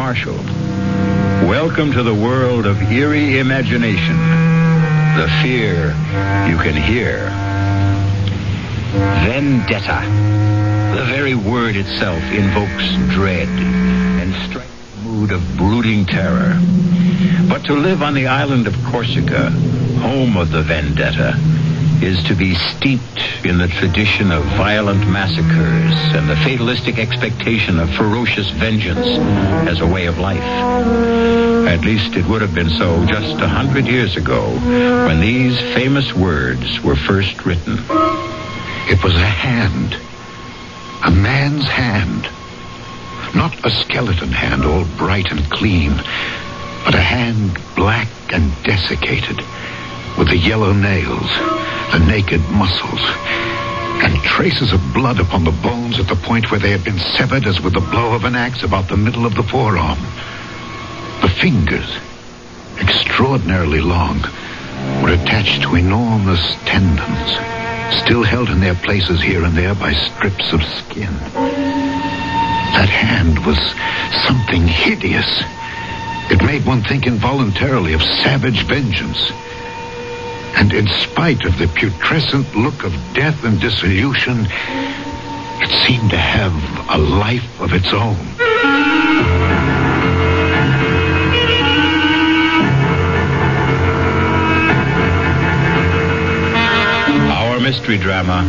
Marshall. Welcome to the world of eerie imagination. The fear you can hear. Vendetta. The very word itself invokes dread and strikes a mood of brooding terror. But to live on the island of Corsica, home of the vendetta, is to be steeped in the tradition of violent massacres and the fatalistic expectation of ferocious vengeance as a way of life. At least it would have been so just 100 years ago when these famous words were first written. It was a hand. A man's hand. Not a skeleton hand, all bright and clean, but a hand black and desiccated, with the yellow nails, the naked muscles, and traces of blood upon the bones at the point where they had been severed as with the blow of an axe about the middle of the forearm. The fingers, extraordinarily long, were attached to enormous tendons, still held in their places here and there by strips of skin. That hand was something hideous. It made one think involuntarily of savage vengeance. And in spite of the putrescent look of death and dissolution, it seemed to have a life of its own. Our mystery drama,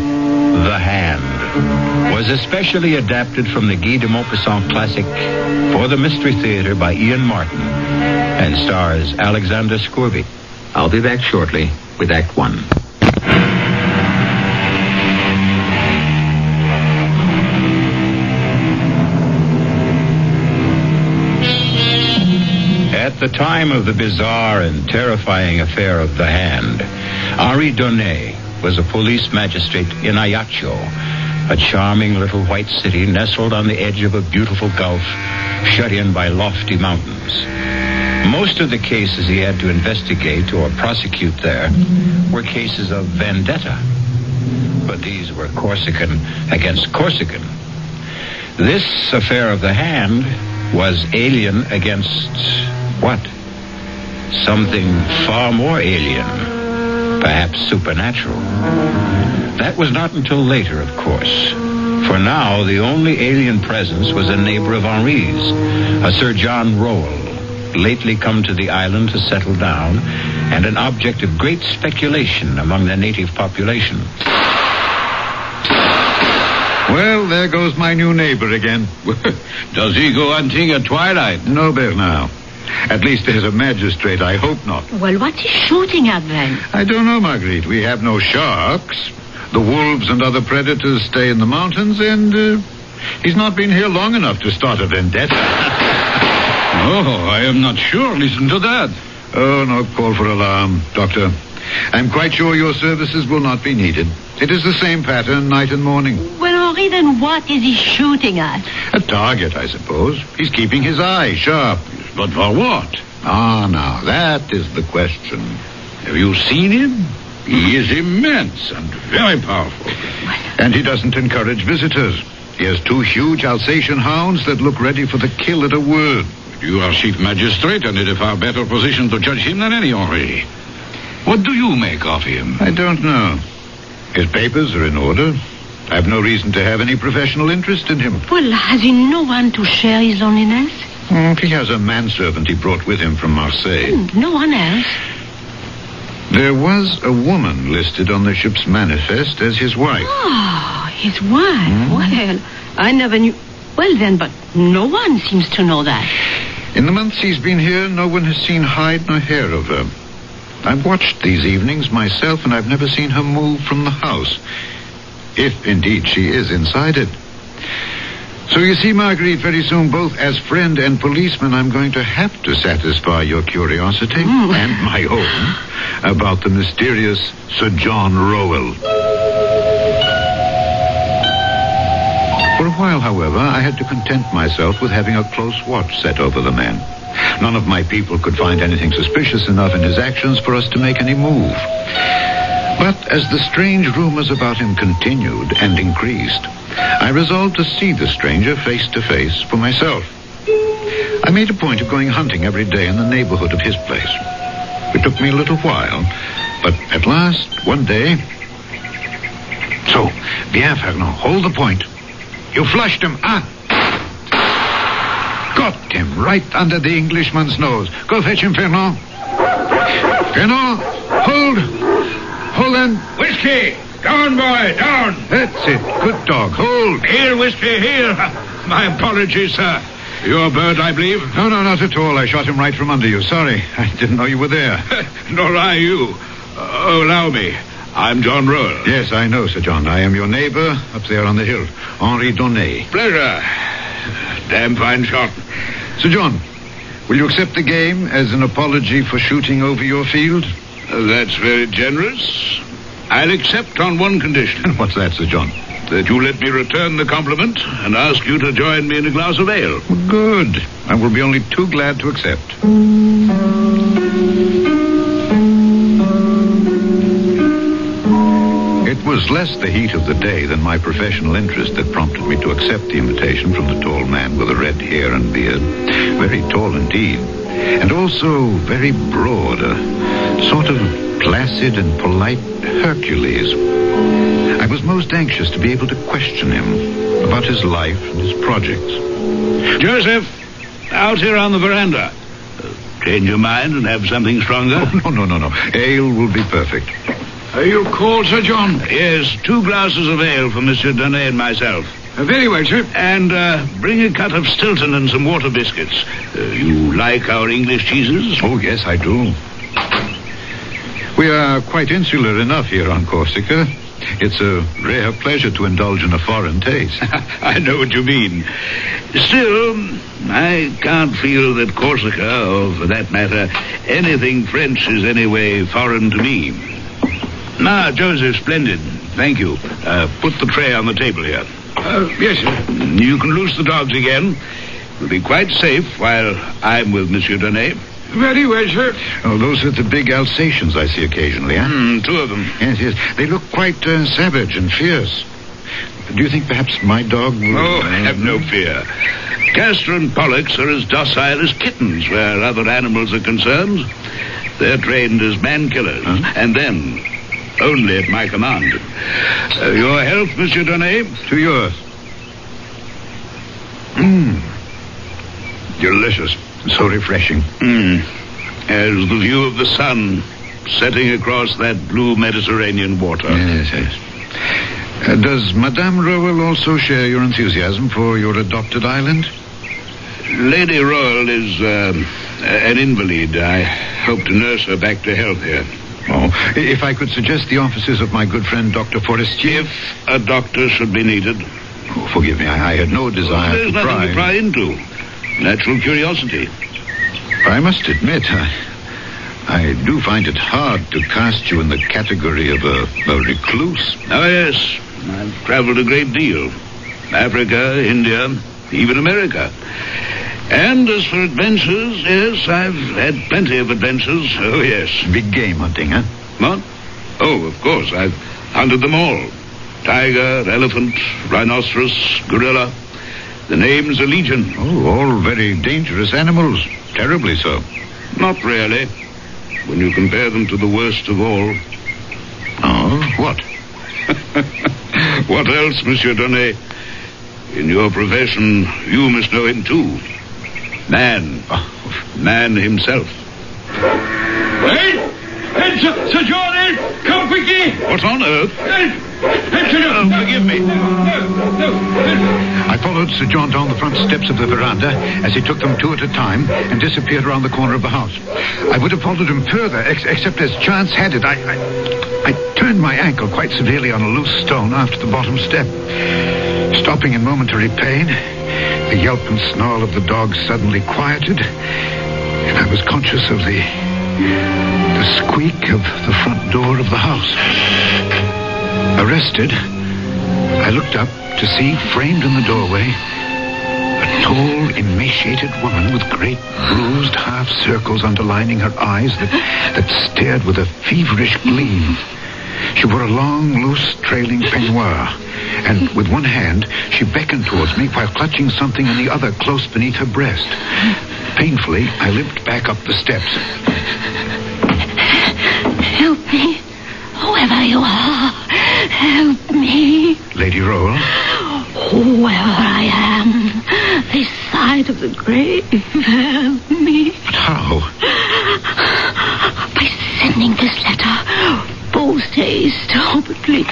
The Hand, was especially adapted from the Guy de Maupassant classic for the Mystery Theater by Ian Martin and stars Alexander Scourby. I'll be back shortly with Act One. At the time of the bizarre and terrifying affair of The Hand, Henri Donnet was a police magistrate in Ajaccio, a charming little white city nestled on the edge of a beautiful gulf, shut in by lofty mountains. Most of the cases he had to investigate or prosecute there were cases of vendetta. But these were Corsican against Corsican. This affair of The Hand was alien against what? Something far more alien, perhaps supernatural. That was not until later, of course. For now, the only alien presence was a neighbor of Henri's, a Sir John Rowell, lately come to the island to settle down, and an object of great speculation among the native population. Well, there goes my new neighbor again. Does he go hunting at twilight? No, Bernard. At least there's a magistrate, I hope not. Well, what's he shooting at then? I don't know, Marguerite. We have no sharks. The wolves and other predators stay in the mountains, and he's not been here long enough to start a vendetta. Oh, I am not sure. Listen to that. Oh, no call for alarm, Doctor. I'm quite sure your services will not be needed. It is the same pattern night and morning. Well, Henri, then what is he shooting at? A target, I suppose. He's keeping his eye sharp. But for what? Ah, now, that is the question. Have you seen him? He is immense and very powerful. And he doesn't encourage visitors. He has 2 huge Alsatian hounds that look ready for the kill at a word. You are chief magistrate and in a far better position to judge him than any Henri. What do you make of him? I don't know. His papers are in order. I have no reason to have any professional interest in him. Well, has he no one to share his loneliness? He has a manservant he brought with him from Marseille. No one else? There was a woman listed on the ship's manifest as his wife. Oh, his wife? Well, I never knew. Well, then, but no one seems to know that. In the months he's been here, no one has seen hide nor hair of her. I've watched these evenings myself, and I've never seen her move from the house. If, indeed, she is inside it. So you see, Marguerite, very soon, both as friend and policeman, I'm going to have to satisfy your curiosity and my own about the mysterious Sir John Rowell. For a while, however, I had to content myself with having a close watch set over the man. None of my people could find anything suspicious enough in his actions for us to make any move. But as the strange rumors about him continued and increased, I resolved to see the stranger face to face for myself. I made a point of going hunting every day in the neighborhood of his place. It took me a little while, but at last, one day... So, bien, Fernand, hold the point. You flushed him, ah? Got him right under the Englishman's nose. Go fetch him, Fernand. Fernand, hold. Hold on. Whiskey! Down, boy, down! That's it. Good dog. Hold. Here, Whiskey, here. My apologies, sir. Your bird, I believe? No, not at all. I shot him right from under you. Sorry. I didn't know you were there. Nor I you. Allow me. I'm John Royal. Yes, I know, Sir John. I am your neighbor up there on the hill. Henri Donnet. Pleasure. Damn fine shot. Sir John, will you accept the game as an apology for shooting over your field? That's very generous. I'll accept on one condition. What's that, Sir John? That you let me return the compliment and ask you to join me in a glass of ale. Good. I will be only too glad to accept. It was less the heat of the day than my professional interest that prompted me to accept the invitation from the tall man with the red hair and beard. Very tall indeed. And also very broad, a sort of placid and polite Hercules. I was most anxious to be able to question him about his life and his projects. Joseph, out here on the veranda. Change your mind and have something stronger? Oh, no. Ale will be perfect. Are you cold, Sir John? Yes, 2 glasses of ale for Monsieur Donnet and myself. Very well, sir. And bring a cut of Stilton and some water biscuits. You like our English cheeses? Oh, yes, I do. We are quite insular enough here on Corsica. It's a rare pleasure to indulge in a foreign taste. I know what you mean. Still, I can't feel that Corsica, or for that matter, anything French is anyway foreign to me. Now, Joseph, splendid. Thank you. Put the tray on the table here. Yes, sir. You can loose the dogs again. We'll be quite safe while I'm with Monsieur Donnet. Very well, sir. Oh, those are the big Alsatians I see occasionally, huh? 2 of them. Yes. They look quite savage and fierce. Do you think perhaps my dog will... Oh, have no fear. Castor and Pollux are as docile as kittens where other animals are concerned. They're trained as man-killers. Huh? And then... only at my command. Your health, Monsieur Donnet? To yours. Delicious. So refreshing. As the view of the sun setting across that blue Mediterranean water. Yes. Does Madame Rowell also share your enthusiasm for your adopted island? Lady Rowell is an invalid. I hope to nurse her back to health here. Oh, if I could suggest the offices of my good friend Dr. Forestier... If a doctor should be needed. Oh, forgive me, I had no desire There's to pry. nothing to pry into. Natural curiosity. I must admit, I do find it hard to cast you in the category of a recluse. Oh, yes. I've traveled a great deal. Africa, India, even America. And as for adventures, yes, I've had plenty of adventures. Oh, yes. Big game hunting, huh? What? Oh, of course. I've hunted them all. Tiger, elephant, rhinoceros, gorilla. The name's a legion. Oh, all very dangerous animals. Terribly so. Not really. When you compare them to the worst of all. Oh, what? What else, Monsieur Donnet? In your profession, you must know him too. Man. Man himself. Hey, Sir John, come quickly. What on earth? Forgive me. I followed Sir John down the front steps of the veranda as he took them 2 at a time and disappeared around the corner of the house. I would have followed him further, except as chance had it, I turned my ankle quite severely on a loose stone after the bottom step. Stopping in momentary pain, the yelp and snarl of the dog suddenly quieted, and I was conscious of the squeak of the front door of the house. Arrested, I looked up to see, framed in the doorway, a tall, emaciated woman with great bruised half circles underlining her eyes that stared with a feverish gleam. She wore a long, loose, trailing peignoir, and with one hand, she beckoned towards me while clutching something in the other close beneath her breast. Painfully, I limped back up the steps. Help me. Whoever you are, help me. Lady Roll? Whoever I am, this side of the grave, help me. But how? By sending this letter. Post haste. Oh, but please,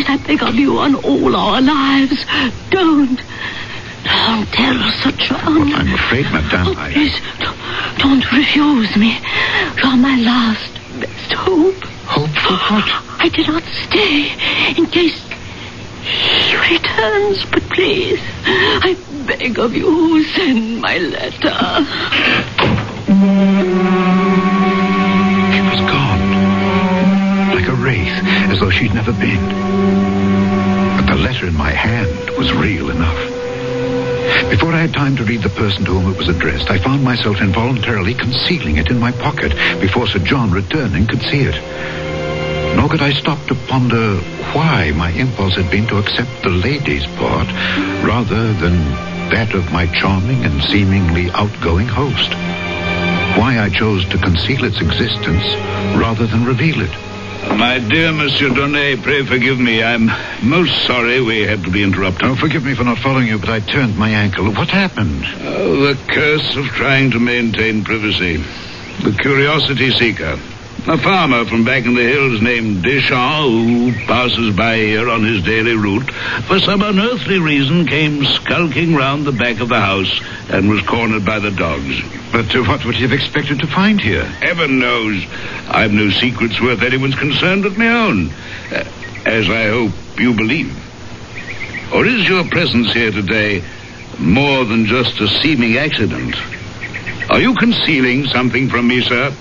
I beg of you on all our lives. Don't tell Sir John. Well, I'm afraid, madame, Please, don't refuse me. You're my last, best hope. Hope for what? I cannot stay in case he returns, but please, I beg of you, send my letter. She was gone, like a wraith, as though she'd never been. But the letter in my hand was real enough. Before I had time to read the person to whom it was addressed, I found myself involuntarily concealing it in my pocket before Sir John, returning, could see it. Nor could I stop to ponder why my impulse had been to accept the lady's part rather than that of my charming and seemingly outgoing host. Why I chose to conceal its existence rather than reveal it. My dear Monsieur Donnet, pray forgive me. I'm most sorry we had to be interrupted. Oh, forgive me for not following you, but I turned my ankle. What happened? Oh, the curse of trying to maintain privacy. The curiosity seeker. A farmer from back in the hills named Deschamps, who passes by here on his daily route, for some unearthly reason came skulking round the back of the house and was cornered by the dogs. But what would he have expected to find here? Heaven knows. I've no secrets worth anyone's concern but my own, as I hope you believe. Or is your presence here today more than just a seeming accident? Are you concealing something from me, sir?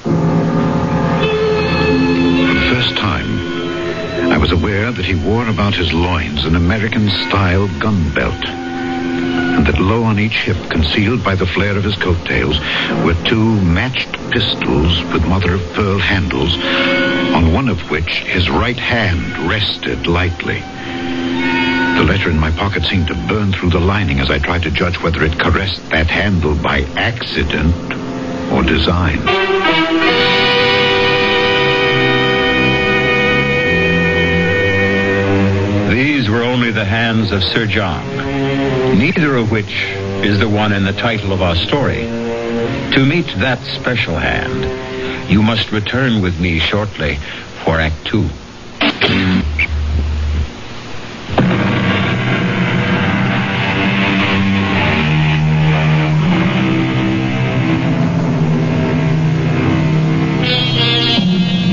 I was aware that he wore about his loins an American-style gun belt, and that low on each hip, concealed by the flare of his coattails, were two matched pistols with mother-of-pearl handles, on one of which his right hand rested lightly. The letter in my pocket seemed to burn through the lining as I tried to judge whether it caressed that handle by accident or design. These were only the hands of Sir John, neither of which is the one in the title of our story. To meet that special hand, you must return with me shortly for Act 2.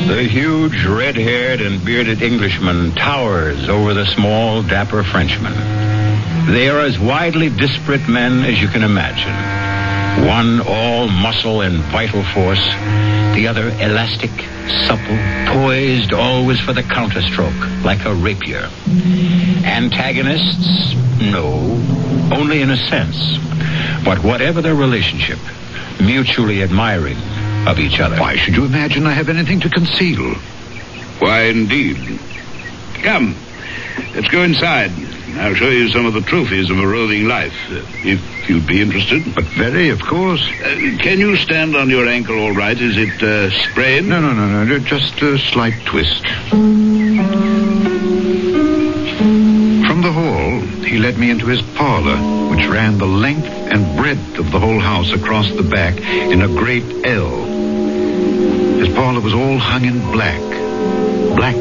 The huge, red-haired and bearded Englishman towers over the small, dapper Frenchman. They are as widely disparate men as you can imagine. One all muscle and vital force, the other elastic, supple, poised always for the counterstroke, like a rapier. Antagonists? No, only in a sense. But whatever their relationship, mutually admiring of each other. Why should you imagine I have anything to conceal? Why, indeed. Come, let's go inside. I'll show you some of the trophies of a roving life, if you'd be interested. But very, of course. Can you stand on your ankle all right? Is it sprained? No. Just a slight twist. From the hall, he led me into his parlor, which ran the length and breadth of the whole house across the back in a great L. His parlor was all hung in black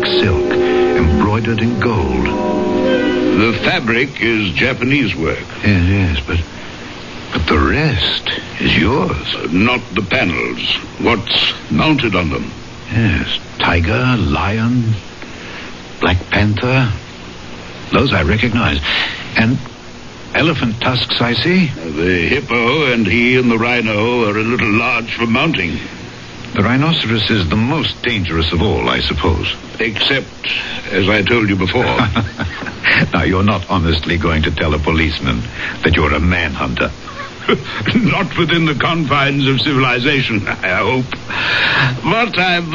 silk, embroidered in gold. The fabric is Japanese work. Yes, but the rest is yours. Not the panels. What's mounted on them? Yes, tiger, lion, black panther. Those I recognize. And elephant tusks, I see. The hippo and he and the rhino are a little large for mounting. The rhinoceros is the most dangerous of all, I suppose. Except, as I told you before. Now, you're not honestly going to tell a policeman that you're a manhunter. Not within the confines of civilization, I hope. But I've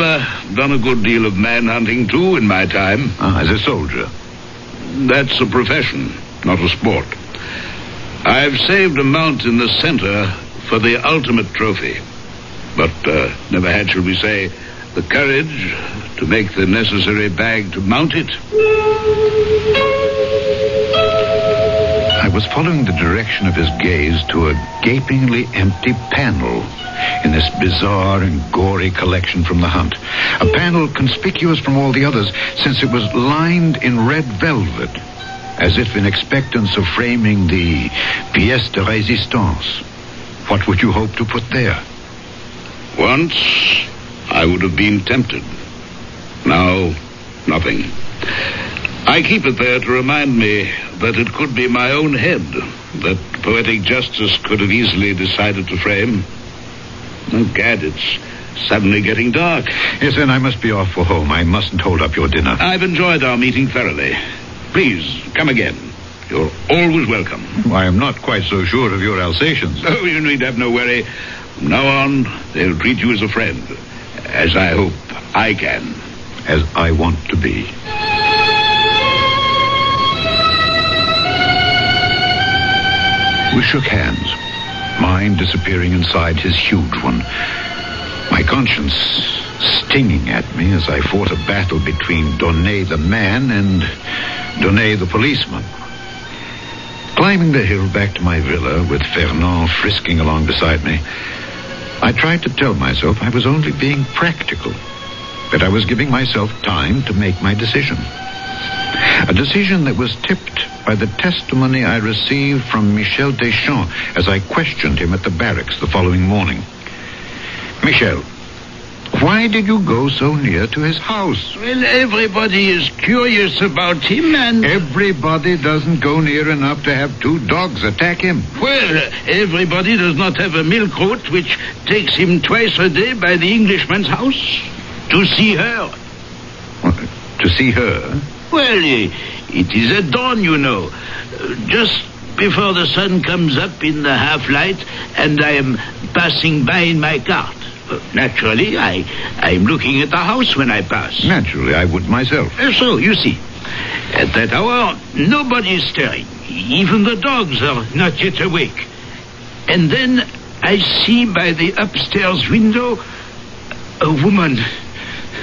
done a good deal of manhunting, too, in my time. As a soldier? That's a profession, not a sport. I've saved a mount in the center for the ultimate trophy. But never had, shall we say, the courage to make the necessary bag to mount it. I was following the direction of his gaze to a gapingly empty panel in this bizarre and gory collection from the hunt. A panel conspicuous from all the others since it was lined in red velvet, as if in expectance of framing the pièce de résistance. What would you hope to put there? Once, I would have been tempted. Now, nothing. I keep it there to remind me that it could be my own head that poetic justice could have easily decided to frame. Oh, gad, it's suddenly getting dark. Yes, then I must be off for home. I mustn't hold up your dinner. I've enjoyed our meeting thoroughly. Please, come again. You're always welcome. I am not quite so sure of your Alsatians. Oh, you need have no worry. From now on, they'll treat you as a friend. As I hope I can. As I want to be. We shook hands, mine disappearing inside his huge one. My conscience stinging at me as I fought a battle between Donnet the man and Donnet the policeman. Climbing the hill back to my villa with Fernand frisking along beside me, I tried to tell myself I was only being practical, that I was giving myself time to make my decision. A decision that was tipped by the testimony I received from Michel Deschamps as I questioned him at the barracks the following morning. Michel, why did you go so near to his house? Well, everybody is curious about him and... Everybody doesn't go near enough to have two dogs attack him. Well, everybody does not have a milk route which takes him twice a day by the Englishman's house to see her. To see her? Well, it is at dawn, you know. Just before the sun comes up in the half-light and I am passing by in my cart. Naturally, I'm looking at the house when I pass. Naturally, I would myself. So, you see, at that hour, nobody is stirring. Even the dogs are not yet awake. And then I see by the upstairs window a woman.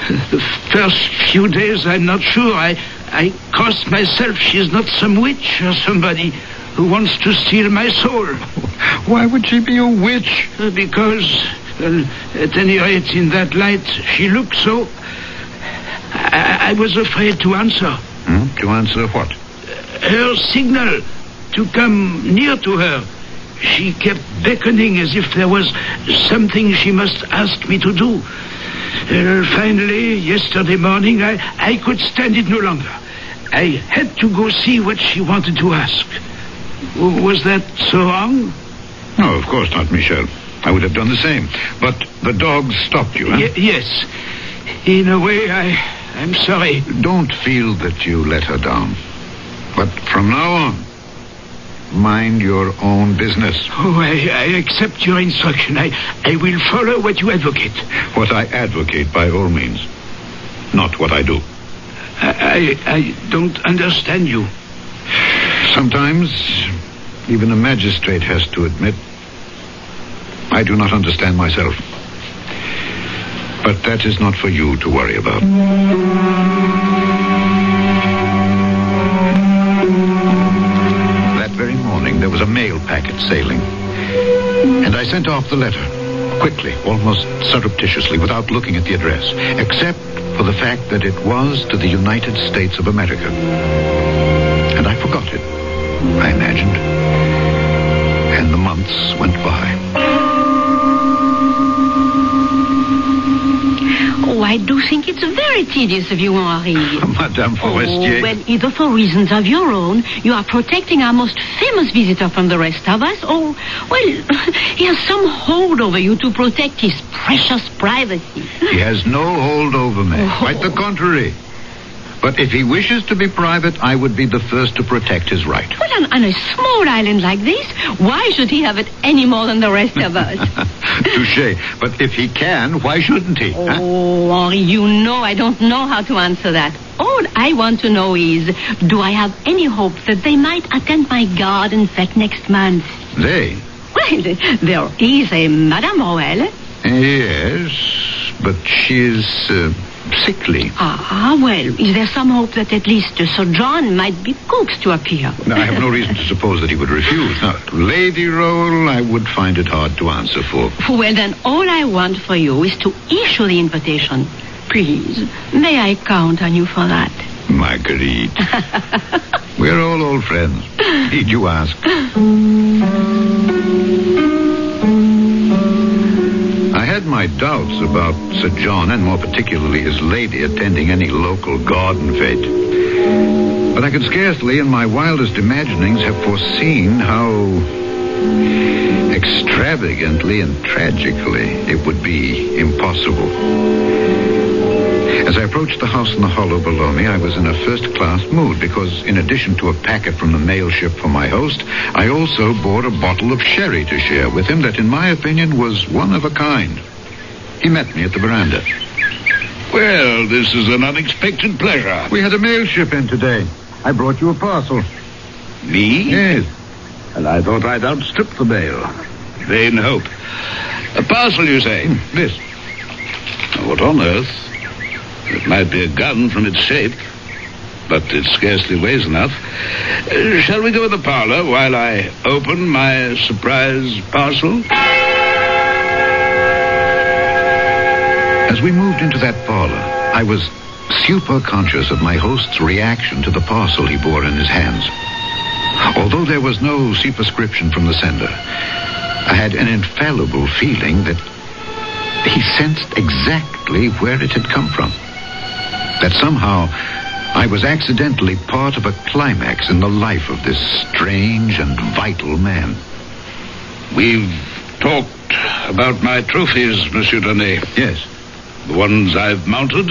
The first few days, I'm not sure. I crossed myself she's not some witch or somebody who wants to steal my soul. Why would she be a witch? Because, at any rate, in that light, she looked so... I was afraid to answer. To answer what? Her signal to come near to her. She kept beckoning as if there was something she must ask me to do. Finally, yesterday morning, I could stand it no longer. I had to go see what she wanted to ask. Was that so wrong? No, of course not, Michel. I would have done the same. But the dogs stopped you, huh? Yes. In a way, I'm sorry. Don't feel that you let her down. But from now on, mind your own business. Oh, I accept your instruction. I will follow what you advocate. What I advocate, by all means. Not what I do. I don't understand you. Sometimes, even a magistrate has to admit, I do not understand myself. But that is not for you to worry about. That very morning, there was a mail packet sailing. And I sent off the letter, quickly, almost surreptitiously, without looking at the address, except for the fact that it was to the United States of America. And I forgot it, I imagined. And the months went by. Oh, I do think it's very tedious of you, Henri. Madame Forestier. Oh, well, either for reasons of your own, you are protecting our most famous visitor from the rest of us, or, well, he has some hold over you to protect his precious privacy. He has no hold over me. Oh. Quite the contrary. But if he wishes to be private, I would be the first to protect his right. Well, on a small island like this, why should he have it any more than the rest of us? Touché. But if he can, why shouldn't he? Oh, Henri, you know I don't know how to answer that. All I want to know is, do I have any hope that they might attend my garden fete next month? They? Well, there is a Madame Roel. Yes, but she is sickly. Ah, well, is there some hope that at least Sir John might be coaxed to appear? No, I have no reason to suppose that he would refuse. Now, Lady Roel, I would find it hard to answer for. Well, then all I want for you is to issue the invitation. Please, may I count on you for that? Marguerite. We're all old friends. Need you ask? I had my doubts about Sir John, and more particularly his lady, attending any local garden fete. But I could scarcely, in my wildest imaginings, have foreseen how extravagantly and tragically it would be impossible. As I approached the house in the hollow below me, I was in a first-class mood because, in addition to a packet from the mail ship for my host, I also bought a bottle of sherry to share with him that, in my opinion, was one of a kind. He met me at the veranda. Well, this is an unexpected pleasure. We had a mail ship in today. I brought you a parcel. Me? Yes. And I thought I'd outstrip the mail. Vain hope. A parcel, you say? This. What on earth? It might be a gun from its shape, but it scarcely weighs enough. Shall we go in the parlor while I open my surprise parcel? As we moved into that parlor, I was super conscious of my host's reaction to the parcel he bore in his hands. Although there was no superscription from the sender, I had an infallible feeling that he sensed exactly where it had come from. That somehow I was accidentally part of a climax in the life of this strange and vital man. We've talked about my trophies, Monsieur Donnet. Yes. The ones I've mounted,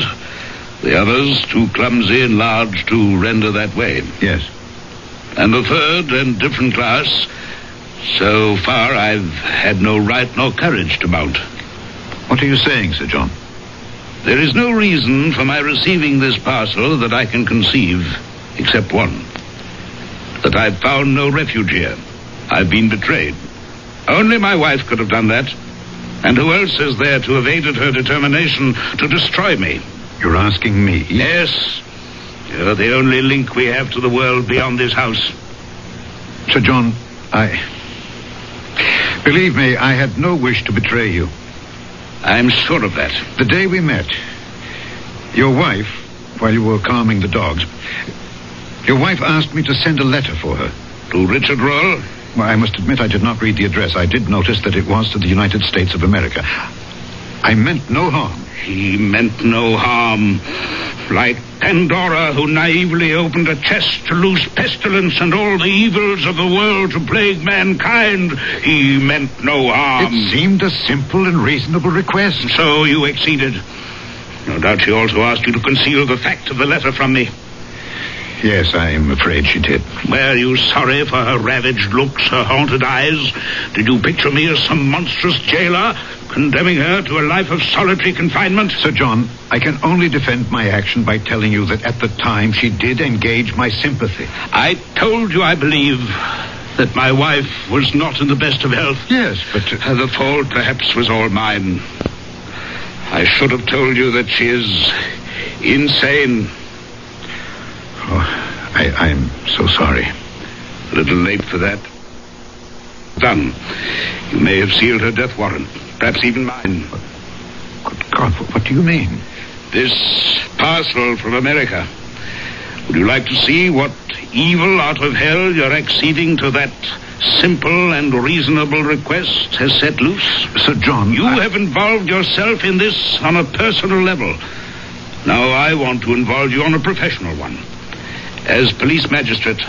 the others too clumsy and large to render that way. Yes. And the third and different class, so far I've had no right nor courage to mount. What are you saying, Sir John? There is no reason for my receiving this parcel that I can conceive, except one. That I've found no refuge here. I've been betrayed. Only my wife could have done that. And who else is there to have aided her determination to destroy me? You're asking me? Yes. You're the only link we have to the world beyond this house. Sir John, believe me, I had no wish to betray you. I'm sure of that. The day we met, your wife, while you were calming the dogs, your wife asked me to send a letter for her. To Richard Roll? Well, I must admit I did not read the address. I did notice that it was to the United States of America. I meant no harm. He meant no harm. Like Pandora, who naively opened a chest to loose pestilence and all the evils of the world to plague mankind, he meant no harm. It seemed a simple and reasonable request. So you acceded. No doubt she also asked you to conceal the fact of the letter from me. Yes, I'm afraid she did. Were you sorry for her ravaged looks, her haunted eyes? Did you picture me as some monstrous jailer, condemning her to a life of solitary confinement? Sir John, I can only defend my action by telling you that at the time she did engage my sympathy. I told you, I believe, that my wife was not in the best of health. Yes, but the fault perhaps was all mine. I should have told you that she is insane. Oh, I'm so sorry. A little late for that. Done. You may have sealed her death warrant. Perhaps even mine. Good God, what do you mean? This parcel from America. Would you like to see what evil out of hell your acceding to that simple and reasonable request has set loose? Sir John, You have involved yourself in this on a personal level. Now I want to involve you on a professional one. As police magistrate,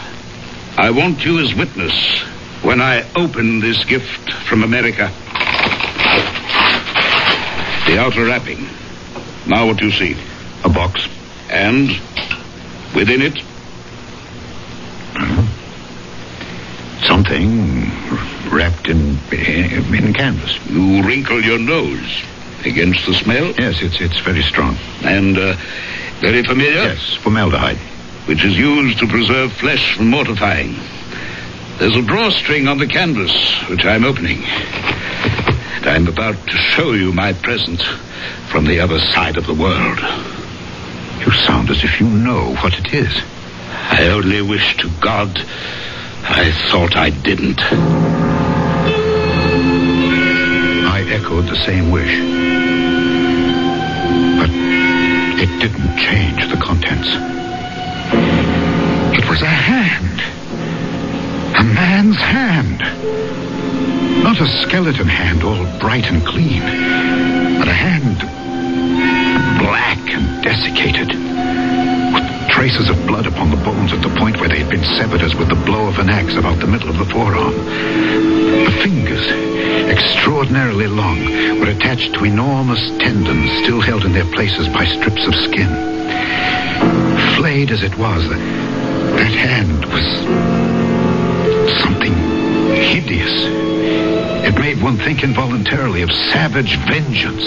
I want you as witness when I open this gift from America. The outer wrapping. Now what do you see? a box. And Within it? Something wrapped in canvas. You wrinkle your nose against the smell? Yes, it's very strong. And very familiar? Yes, formaldehyde. Which is used to preserve flesh from mortifying. There's a drawstring on the canvas, which I'm opening. And I'm about to show you my present from the other side of the world. You sound as if you know what it is. I only wish to God I thought I didn't. I echoed the same wish. But it didn't change the contents. It was a hand. A man's hand. Not a skeleton hand, all bright and clean, but a hand black and desiccated, with traces of blood upon the bones at the point where they had been severed as with the blow of an axe about the middle of the forearm. The fingers, extraordinarily long, were attached to enormous tendons still held in their places by strips of skin. Flayed as it was, that hand was something hideous. It made one think involuntarily of savage vengeance.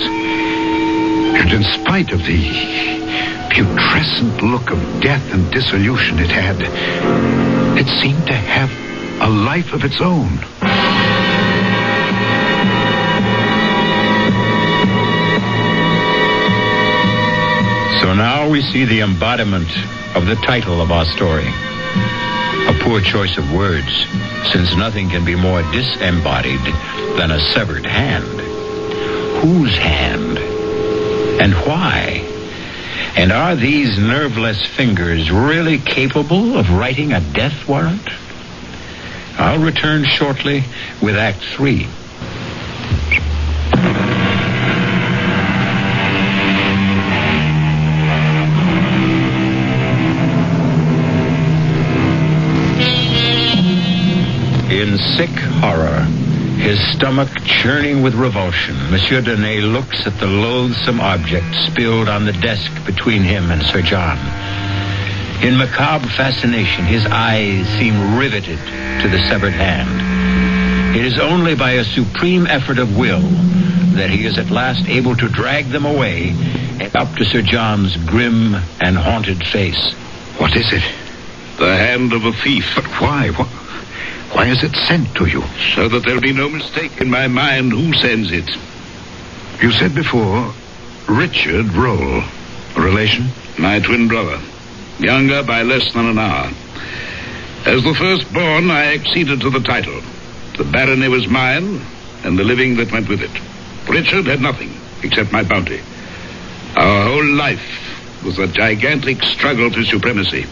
And in spite of the putrescent look of death and dissolution it had, it seemed to have a life of its own. So now we see the embodiment of the title of our story. A poor choice of words, since nothing can be more disembodied than a severed hand. Whose hand? And why? And are these nerveless fingers really capable of writing a death warrant? I'll return shortly with Act 3. In sick horror, his stomach churning with revulsion, Monsieur Donnet looks at the loathsome object spilled on the desk between him and Sir John. In macabre fascination, his eyes seem riveted to the severed hand. It is only by a supreme effort of will that he is at last able to drag them away and up to Sir John's grim and haunted face. What is it? The hand of a thief. But why? Why is it sent to you? So that there'll be no mistake in my mind who sends it. You said before, Richard Roll. A relation? My twin brother. Younger by less than an hour. As the firstborn, I acceded to the title. The barony was mine, and the living that went with it. Richard had nothing, except my bounty. Our whole life was a gigantic struggle for supremacy.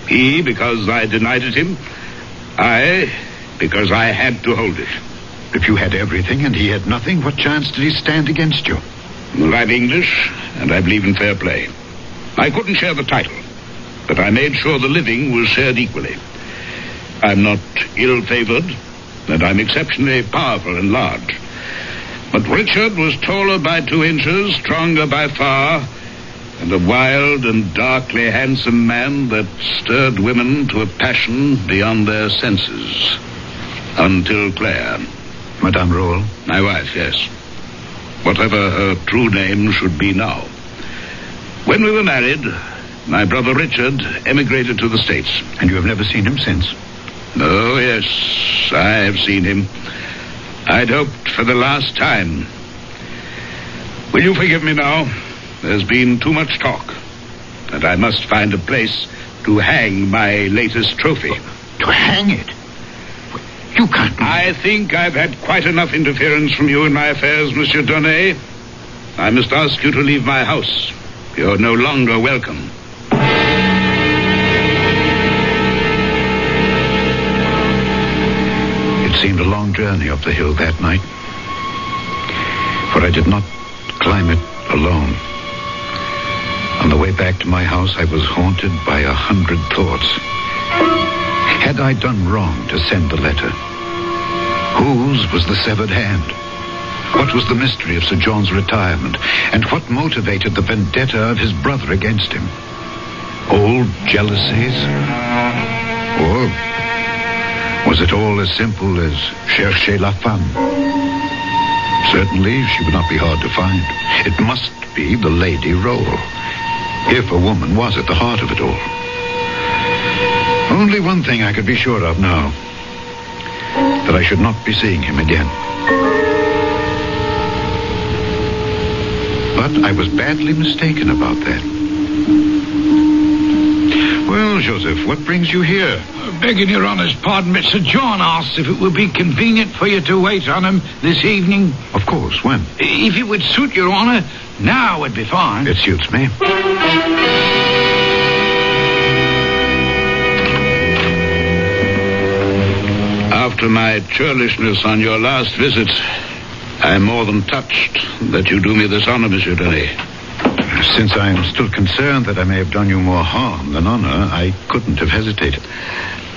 He, because I denied it him. I, because I had to hold it. If you had everything and he had nothing, what chance did he stand against you? I'm English, and I believe in fair play. I couldn't share the title, but I made sure the living was shared equally. I'm not ill-favored, and I'm exceptionally powerful and large. But Richard was taller by 2 inches, stronger by far, and a wild and darkly handsome man that stirred women to a passion beyond their senses. Until Claire. Madame Roll? My wife, yes. Whatever her true name should be now. When we were married, my brother Richard emigrated to the States. And you have never seen him since? Oh, yes, I have seen him. I'd hoped for the last time. Will you forgive me now? There's been too much talk, and I must find a place to hang my latest trophy. To hang it? You can't... I think I've had quite enough interference from you in my affairs, Monsieur Donnet. I must ask you to leave my house. You're no longer welcome. It seemed a long journey up the hill that night, for I did not climb it alone. On the way back to my house, I was haunted by 100 thoughts. Had I done wrong to send the letter? Whose was the severed hand? What was the mystery of Sir John's retirement? And what motivated the vendetta of his brother against him? Old jealousies? Or was it all as simple as chercher la femme? Certainly, she would not be hard to find. It must be the lady role, if a woman was at the heart of it all. Only one thing I could be sure of now, that I should not be seeing him again. But I was badly mistaken about that. Well, Joseph, what brings you here? Begging your honour's pardon, but Sir John asks if it would be convenient for you to wait on him this evening. Of course, when? If it would suit your honour, now would be fine. It suits me. After my churlishness on your last visit, I am more than touched that you do me this honor, Monsieur Donnet. Since I am still concerned that I may have done you more harm than honor, I couldn't have hesitated.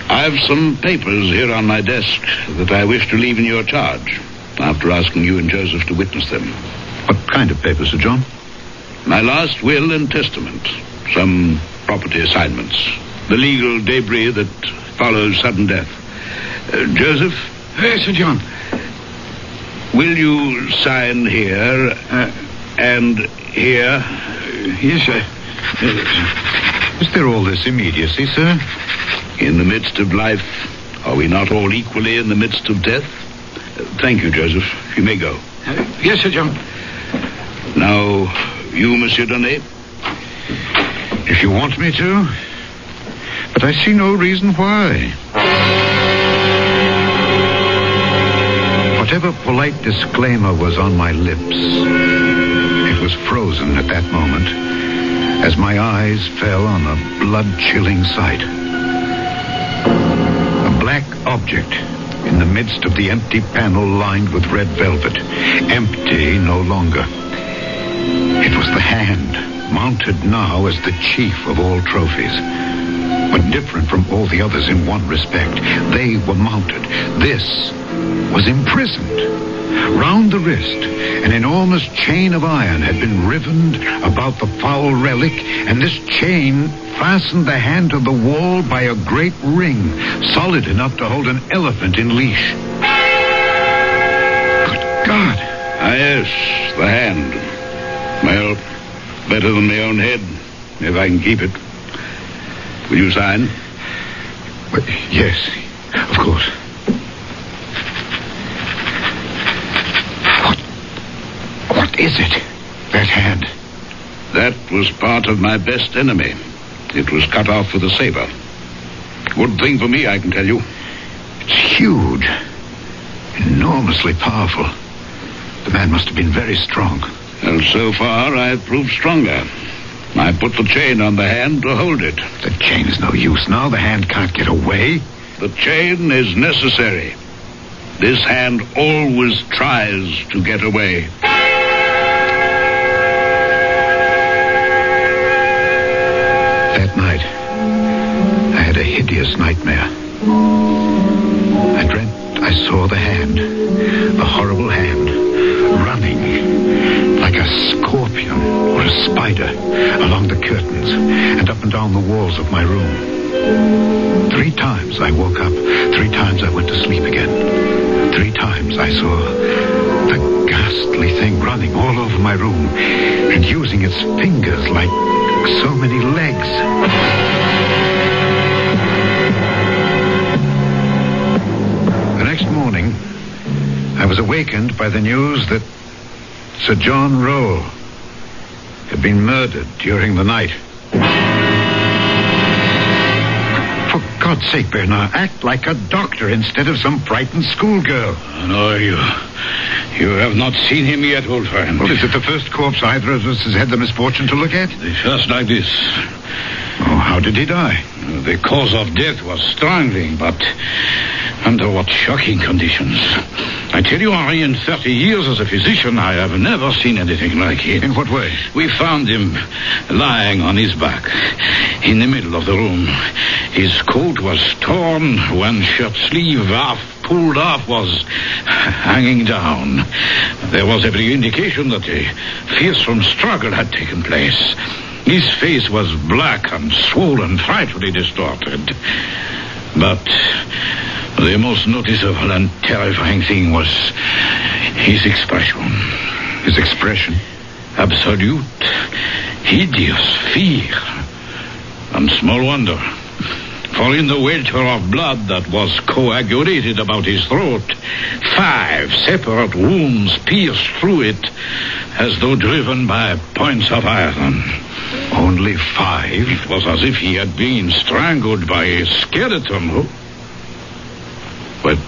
I have some papers here on my desk that I wish to leave in your charge, after asking you and Joseph to witness them. What kind of papers, Sir John? My last will and testament, some property assignments, the legal debris that follows sudden death. Joseph? Yes, Sir John. Will you sign here and here? Yes, sir. Is there all this immediacy, sir? In the midst of life, are we not all equally in the midst of death? Thank you, Joseph. You may go. Yes, Sir John. Now, you, Monsieur Donnet? If you want me to. But I see no reason why. Whatever polite disclaimer was on my lips, it was frozen at that moment as my eyes fell on a blood-chilling sight. A black object in the midst of the empty panel lined with red velvet. Empty no longer. It was the hand, mounted now as the chief of all trophies. But different from all the others in one respect. They were mounted. This was imprisoned. Round the wrist, an enormous chain of iron had been rivened about the foul relic, and this chain fastened the hand to the wall by a great ring, solid enough to hold an elephant in leash. Good God! Ah, yes, the hand. Well, better than my own head, if I can keep it. Will you sign? Well, yes, of course. What is it? That hand? That was part of my best enemy. It was cut off with a saber. Good thing for me, I can tell you. It's huge. Enormously powerful. The man must have been very strong. And so far, I've proved stronger. I put the chain on the hand to hold it. The chain is no use now. The hand can't get away. The chain is necessary. This hand always tries to get away. That night, I had a hideous nightmare. I dreamt I saw the hand, the horrible hand, running like a scorpion or a spider along the curtains and up and down the walls of my room. 3 times I woke up. 3 times I went to sleep again. 3 times I saw the ghastly thing running all over my room and using its fingers like so many legs. The next morning, I was awakened by the news that Sir John Roll had been murdered during the night. For God's sake, Bernard, act like a doctor instead of some frightened schoolgirl. No, you have not seen him yet, old friend. Well, is it the first corpse either of us has had the misfortune to look at? Just like this. Oh, how did he die? The cause of death was strangling, but under what shocking conditions. I tell you, Henri, in 30 years as a physician, I have never seen anything like it. In what way? We found him lying on his back in the middle of the room. His coat was torn, one shirt sleeve half pulled off was hanging down. There was every indication that a fearsome struggle had taken place. His face was black and swollen, frightfully distorted. But the most noticeable and terrifying thing was his expression. His expression? Absolute, hideous fear. And small wonder. For in the welter of blood that was coagulated about his throat, 5 separate wounds pierced through it as though driven by points of iron. Only 5? It was as if he had been strangled by a skeleton. But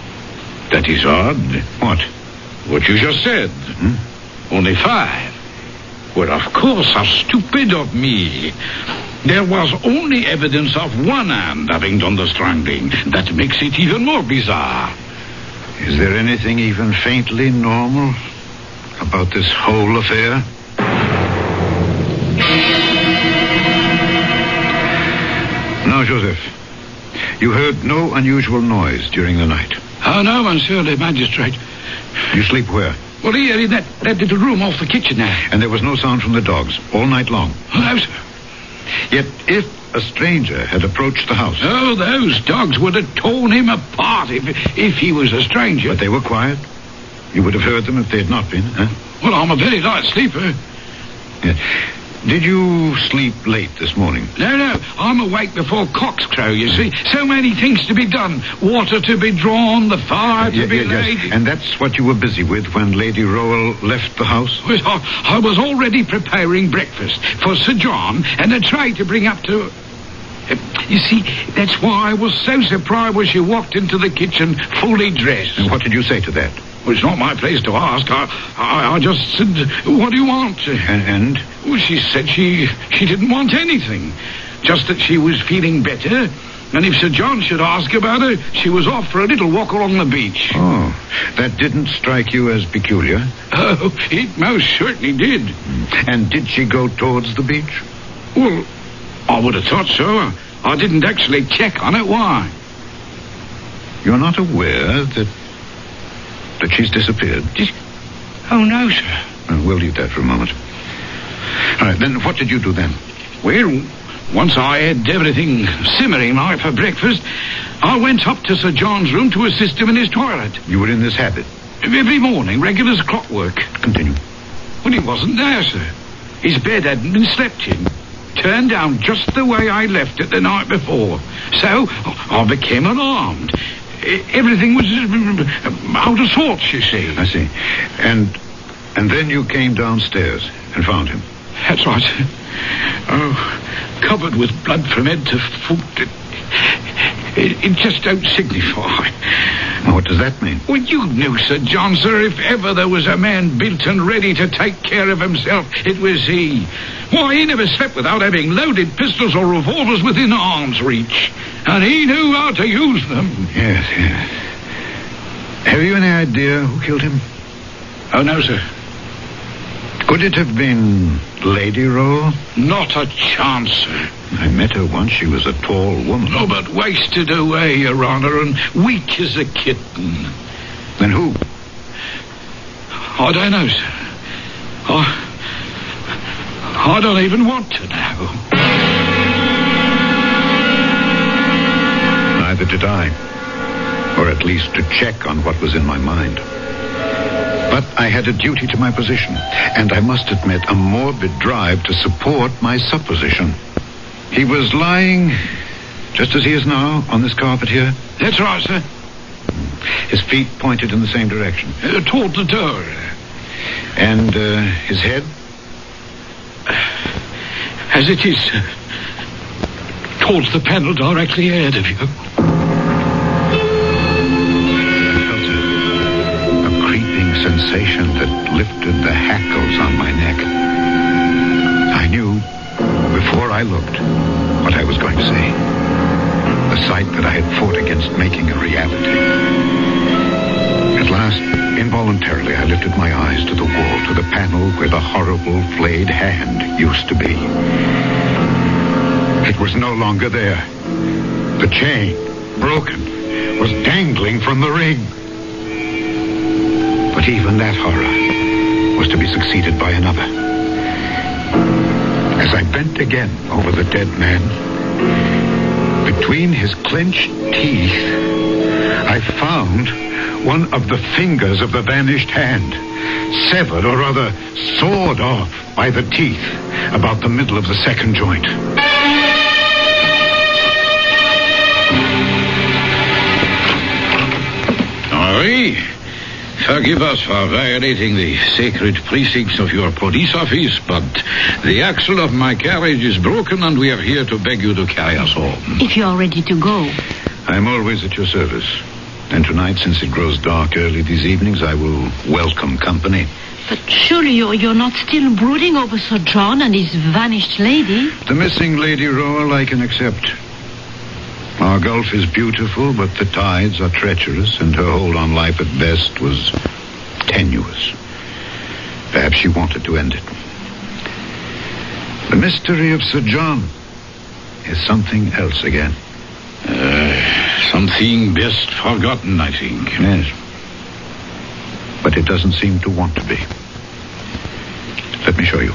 that is odd. What? What you just said. Only 5. Well, of course, how stupid of me. There was only evidence of one hand having done the strangling. That makes it even more bizarre. Is there anything even faintly normal about this whole affair? Now, Joseph, you heard no unusual noise during the night. Oh, no, monsieur le magistrate. You sleep where? Well, here in that little room off the kitchen there. And there was no sound from the dogs all night long? Oh, no, sir. Yet if a stranger had approached the house... Oh, those dogs would have torn him apart if he was a stranger. But they were quiet? You would have heard them if they had not been, huh? Well, I'm a very light sleeper. Yeah. Did you sleep late this morning? No, I'm awake before cocks crow, you see. So many things to be done. Water to be drawn, the fire to be laid. Yes. And that's what you were busy with when Lady Rowell left the house? Well, I was already preparing breakfast for Sir John and a tray to bring up to... you see, that's why I was so surprised when she walked into the kitchen fully dressed. And what did you say to that? Well, it's not my place to ask. I just said, what do you want? And? Well, she said she didn't want anything. Just that she was feeling better. And if Sir John should ask about her, she was off for a little walk along the beach. Oh, that didn't strike you as peculiar? Oh, it most certainly did. And did she go towards the beach? Well, I would have thought so. I didn't actually check on it. Why? You're not aware that she's disappeared? Oh, no, sir. We'll leave that for a moment. All right, then what did you do then? Well, once I had everything simmering like for breakfast, I went up to Sir John's room to assist him in his toilet. You were in this habit? Every morning, regular as clockwork. Continue. Well, he wasn't there, sir. His bed hadn't been slept in. Turned down just the way I left it the night before. So, I became alarmed. Everything was out of sorts, you see. I see. And then you came downstairs and found him? That's right, sir. Oh, covered with blood from head to foot. It just don't signify. What does that mean? Well, you knew, Sir John, sir, if ever there was a man built and ready to take care of himself, it was he. Why, he never slept without having loaded pistols or revolvers within arm's reach. And he knew how to use them. Yes. Have you any idea who killed him? Oh, no, sir. Could it have been Lady Rowell? Not a chance, sir. I met her once. She was a tall woman. Oh, but wasted away, Your Honor, and weak as a kitten. Then who? I don't know, sir. I don't even want to know. Neither did I. Or at least to check on what was in my mind. But I had a duty to my position, and I must admit a morbid drive to support my supposition. He was lying, just as he is now, on this carpet here? That's right, sir. His feet pointed in the same direction? Toward the door. And his head? As it is, sir. Towards the panel directly ahead of you. Sensation that lifted the hackles on my neck. I knew, before I looked, what I was going to say. The sight that I had fought against making a reality. At last, involuntarily, I lifted my eyes to the wall, to the panel where the horrible flayed hand used to be. It was no longer there. The chain, broken, was dangling from the ring. But even that horror was to be succeeded by another. As I bent again over the dead man, between his clenched teeth, I found one of the fingers of the vanished hand, severed, or rather sawed off by the teeth about the middle of the second joint. Henri, forgive us for violating the sacred precincts of your police office, but the axle of my carriage is broken and we are here to beg you to carry us home. If you are ready to go. I'm always at your service. And tonight, since it grows dark early these evenings, I will welcome company. But surely you're not still brooding over Sir John and his vanished lady? The missing Lady Rowell I can accept. Our Gulf is beautiful, but the tides are treacherous, and her hold on life at best was tenuous. Perhaps she wanted to end it. The mystery of Sir John is something else again. Something best forgotten, I think. Yes. But it doesn't seem to want to be. Let me show you.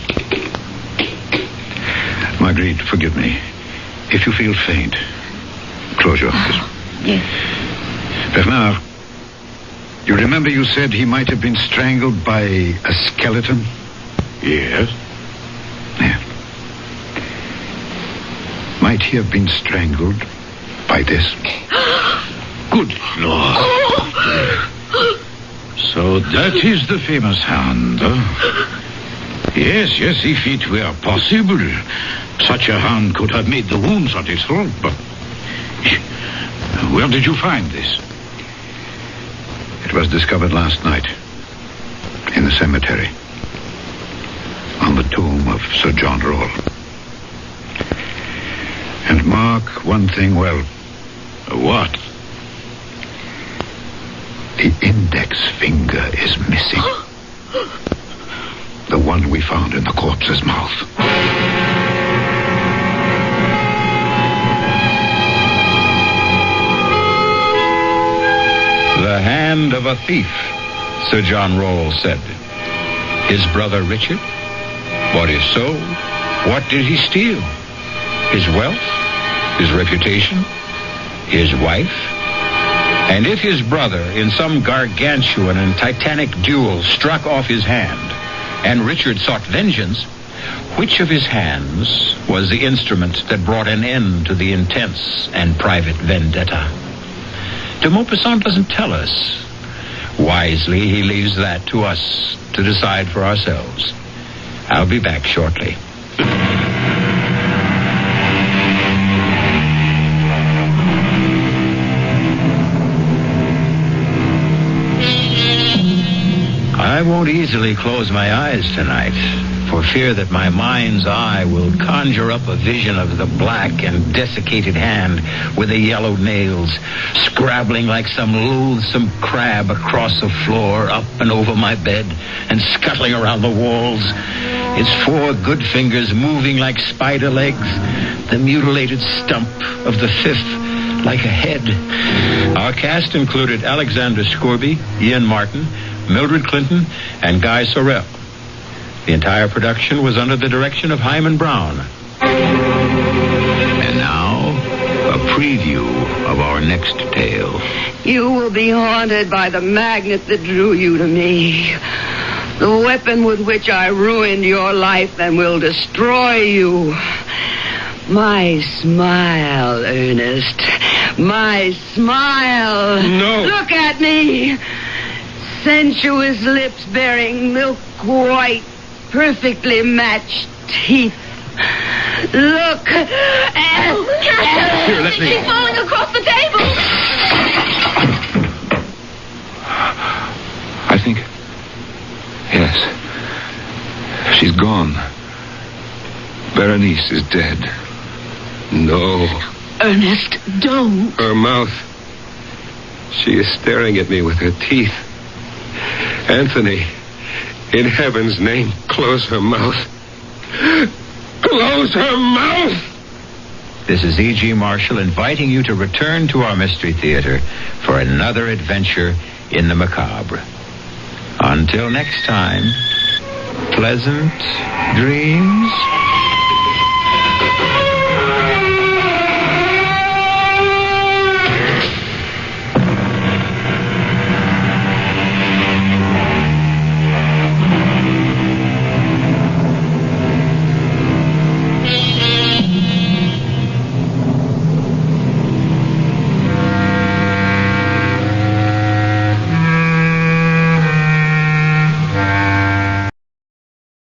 Marguerite, forgive me. If you feel faint, close your eyes. Yes. Bernard, you remember you said he might have been strangled by a skeleton? Yes. Yeah. Might he have been strangled by this? Good Lord. So that is the famous hand, huh? Yes, if it were possible, such a hand could have made the wounds on his throat, but where did you find this? It was discovered last night in the cemetery on the tomb of Sir John Rowell. And mark one thing well. What? The index finger is missing. The one we found in the corpse's mouth. The hand of a thief, Sir John Rowell said. His brother Richard bought his soul. What did he steal? His wealth? His reputation? His wife? And if his brother, in some gargantuan and titanic duel, struck off his hand, and Richard sought vengeance, which of his hands was the instrument that brought an end to the intense and private vendetta? De Maupassant doesn't tell us. Wisely, he leaves that to us to decide for ourselves. I'll be back shortly. I won't easily close my eyes tonight, for fear that my mind's eye will conjure up a vision of the black and desiccated hand with the yellow nails, scrabbling like some loathsome crab across the floor, up and over my bed, and scuttling around the walls. Its four good fingers moving like spider legs, the mutilated stump of the fifth like a head. Our cast included Alexander Scorby, Ian Martin, Mildred Clinton, and Guy Sorrell. The entire production was under the direction of Hyman Brown. And now, a preview of our next tale. You will be haunted by the magnet that drew you to me. The weapon with which I ruined your life and will destroy you. My smile, Ernest. My smile. No. Look at me. Sensuous lips bearing milk white, perfectly matched teeth. Look. Here, let me. She's falling across the table. I think... Yes. She's gone. Berenice is dead. No. Ernest, don't. Her mouth. She is staring at me with her teeth. Anthony, in heaven's name, close her mouth. Close her mouth! This is E.G. Marshall inviting you to return to our Mystery Theater for another adventure in the macabre. Until next time, pleasant dreams.